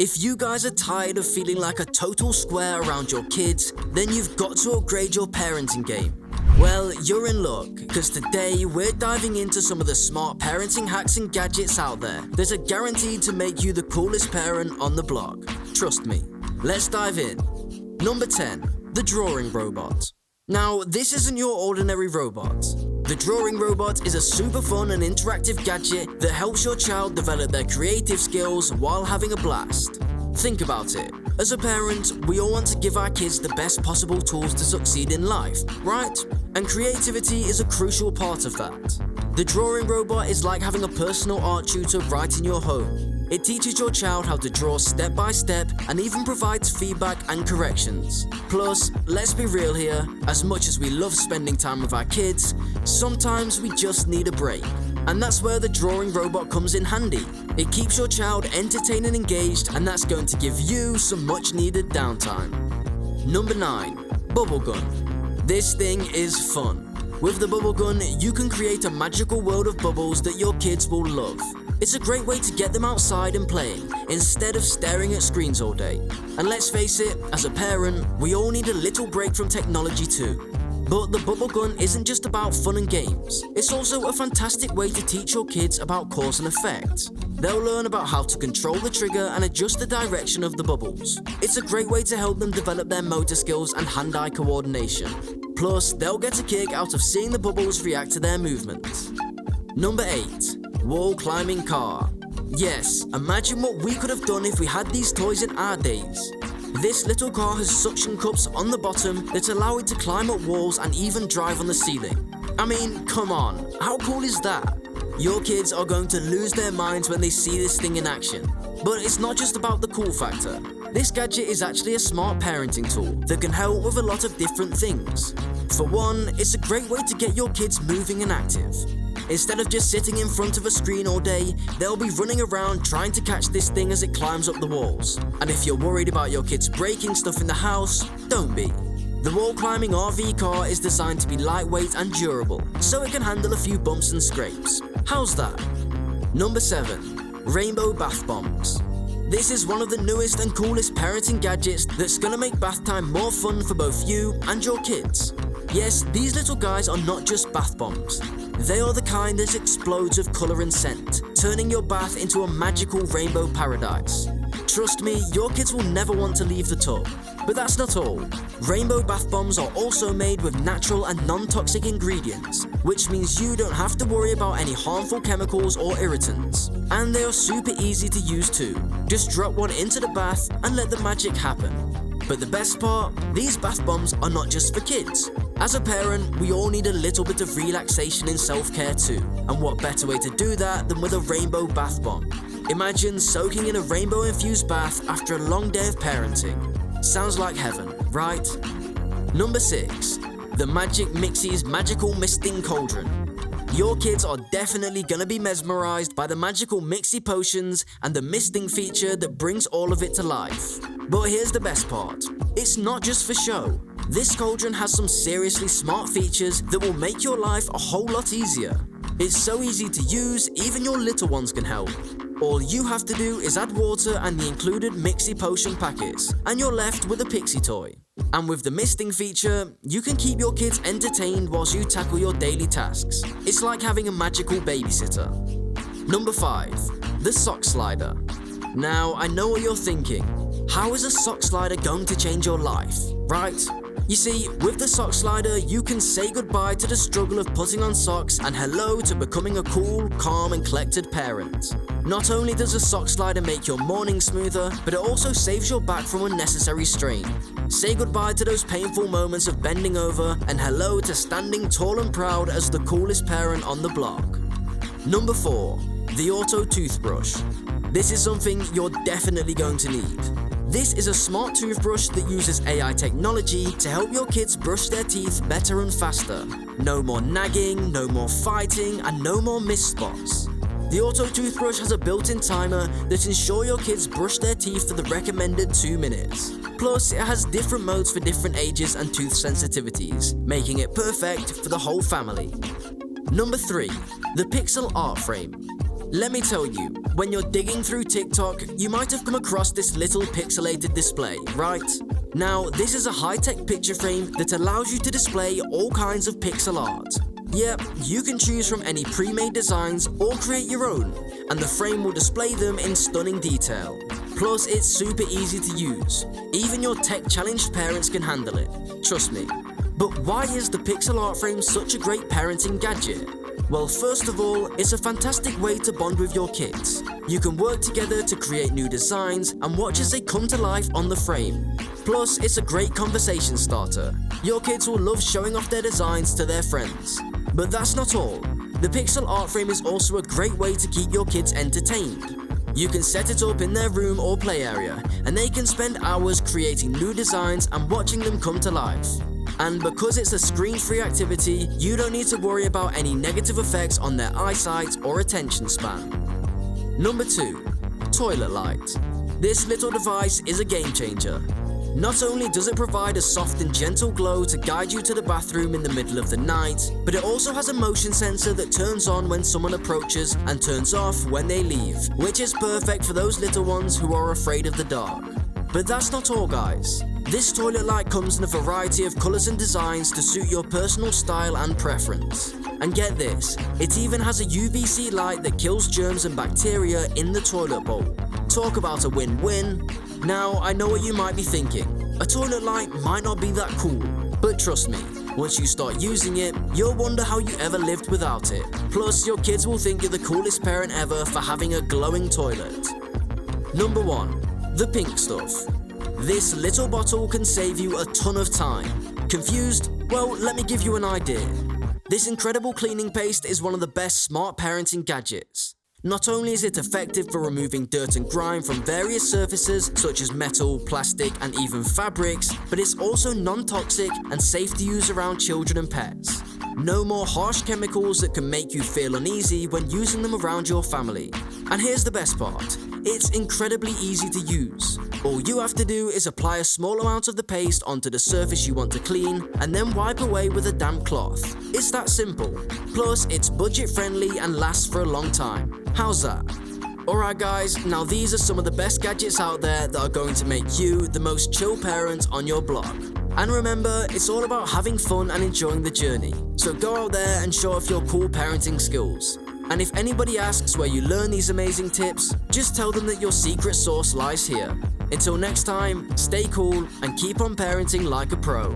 If you guys are tired of feeling like a total square around your kids, then you've got to upgrade your parenting game. Well, you're in luck, because today we're diving into some of the smart parenting hacks and gadgets out there that are guaranteed to make you the coolest parent on the block. Trust me. Let's dive in. Number 10. The Drawing Robot. Now, this isn't your ordinary robot. The Drawing Robot is a super fun and interactive gadget that helps your child develop their creative skills while having a blast. Think about it. As a parent, we all want to give our kids the best possible tools to succeed in life, right? And creativity is a crucial part of that. The Drawing Robot is like having a personal art tutor right in your home. It teaches your child how to draw step by step and even provides feedback and corrections. Plus, let's be real here, as much as we love spending time with our kids, sometimes we just need a break. And that's where the Drawing Robot comes in handy. It keeps your child entertained and engaged, and that's going to give you some much needed downtime. Number 9. Bubble Gun. This thing is fun. With the Bubble Gun, you can create a magical world of bubbles that your kids will love. It's a great way to get them outside and playing, instead of staring at screens all day. And let's face it, as a parent, we all need a little break from technology too. But the Bubble Gun isn't just about fun and games. It's also a fantastic way to teach your kids about cause and effect. They'll learn about how to control the trigger and adjust the direction of the bubbles. It's a great way to help them develop their motor skills and hand-eye coordination. Plus, they'll get a kick out of seeing the bubbles react to their movements. Number 8. Wall Climbing Car. Yes, imagine what we could have done if we had these toys in our days. This little car has suction cups on the bottom that allow it to climb up walls and even drive on the ceiling. I mean, come on, how cool is that? Your kids are going to lose their minds when they see this thing in action. But it's not just about the cool factor. This gadget is actually a smart parenting tool that can help with a lot of different things. For one, it's a great way to get your kids moving and active. Instead of just sitting in front of a screen all day, they'll be running around trying to catch this thing as it climbs up the walls. And if you're worried about your kids breaking stuff in the house, don't be. The wall climbing RV car is designed to be lightweight and durable, so it can handle a few bumps and scrapes. How's that? Number 7. Rainbow Bath Bombs. This is one of the newest and coolest parenting gadgets that's gonna make bath time more fun for both you and your kids. Yes, these little guys are not just bath bombs. They are the kind that explodes with color and scent, turning your bath into a magical rainbow paradise. Trust me, your kids will never want to leave the tub. But that's not all. Rainbow bath bombs are also made with natural and non-toxic ingredients, which means you don't have to worry about any harmful chemicals or irritants. And they are super easy to use too. Just drop one into the bath and let the magic happen. But the best part, these bath bombs are not just for kids. As a parent, we all need a little bit of relaxation and self-care too. And what better way to do that than with a rainbow bath bomb? Imagine soaking in a rainbow-infused bath after a long day of parenting. Sounds like heaven, right? Number 6. The Magic Mixie's Magical Misting Cauldron. Your kids are definitely gonna be mesmerized by the magical Mixie potions and the misting feature that brings all of it to life. But here's the best part. It's not just for show. This cauldron has some seriously smart features that will make your life a whole lot easier. It's so easy to use, even your little ones can help. All you have to do is add water and the included Mixie potion packets, and you're left with a Pixie toy. And with the misting feature, you can keep your kids entertained whilst you tackle your daily tasks. It's like having a magical babysitter. Number 5. The Sock Slider. Now, I know what you're thinking. How is a sock slider going to change your life, right? You see, with the sock slider, you can say goodbye to the struggle of putting on socks and hello to becoming a cool, calm and collected parent. Not only does a sock slider make your morning smoother, but it also saves your back from unnecessary strain. Say goodbye to those painful moments of bending over and hello to standing tall and proud as the coolest parent on the block. Number 4. The Auto Toothbrush. This is something you're definitely going to need. This is a smart toothbrush that uses AI technology to help your kids brush their teeth better and faster. No more nagging, no more fighting, and no more missed spots. The Auto Toothbrush has a built-in timer that ensures your kids brush their teeth for the recommended 2 minutes. Plus, it has different modes for different ages and tooth sensitivities, making it perfect for the whole family. Number 3. The Pixel Art Frame. Let me tell you, when you're digging through TikTok, you might have come across this little pixelated display, right? Now, this is a high-tech picture frame that allows you to display all kinds of pixel art. Yep, you can choose from any pre-made designs or create your own, and the frame will display them in stunning detail. Plus, it's super easy to use. Even your tech-challenged parents can handle it, trust me. But why is the pixel art frame such a great parenting gadget? Well, first of all, it's a fantastic way to bond with your kids. You can work together to create new designs and watch as they come to life on the frame. Plus, it's a great conversation starter. Your kids will love showing off their designs to their friends. But that's not all. The pixel art frame is also a great way to keep your kids entertained. You can set it up in their room or play area, and they can spend hours creating new designs and watching them come to life. And because it's a screen-free activity, you don't need to worry about any negative effects on their eyesight or attention span. Number 2. Toilet light. This little device is a game changer. Not only does it provide a soft and gentle glow to guide you to the bathroom in the middle of the night, but it also has a motion sensor that turns on when someone approaches and turns off when they leave, which is perfect for those little ones who are afraid of the dark. But that's not all, guys. This toilet light comes in a variety of colors and designs to suit your personal style and preference. And get this, it even has a UVC light that kills germs and bacteria in the toilet bowl. Talk about a win-win. Now, I know what you might be thinking. A toilet light might not be that cool, but trust me, once you start using it, you'll wonder how you ever lived without it. Plus, your kids will think you're the coolest parent ever for having a glowing toilet. Number 1. The pink stuff. This little bottle can save you a ton of time. Confused? Well, let me give you an idea. This incredible cleaning paste is one of the best smart parenting gadgets. Not only is it effective for removing dirt and grime from various surfaces such as metal, plastic, and even fabrics, but it's also non-toxic and safe to use around children and pets. No more harsh chemicals that can make you feel uneasy when using them around your family. And here's the best part. It's incredibly easy to use. All you have to do is apply a small amount of the paste onto the surface you want to clean and then wipe away with a damp cloth. It's that simple. Plus, it's budget friendly and lasts for a long time. How's that? Alright guys, now these are some of the best gadgets out there that are going to make you the most chill parent on your block. And remember, it's all about having fun and enjoying the journey. So go out there and show off your cool parenting skills. And if anybody asks where you learn these amazing tips, just tell them that your secret sauce lies here. Until next time, stay cool and keep on parenting like a pro.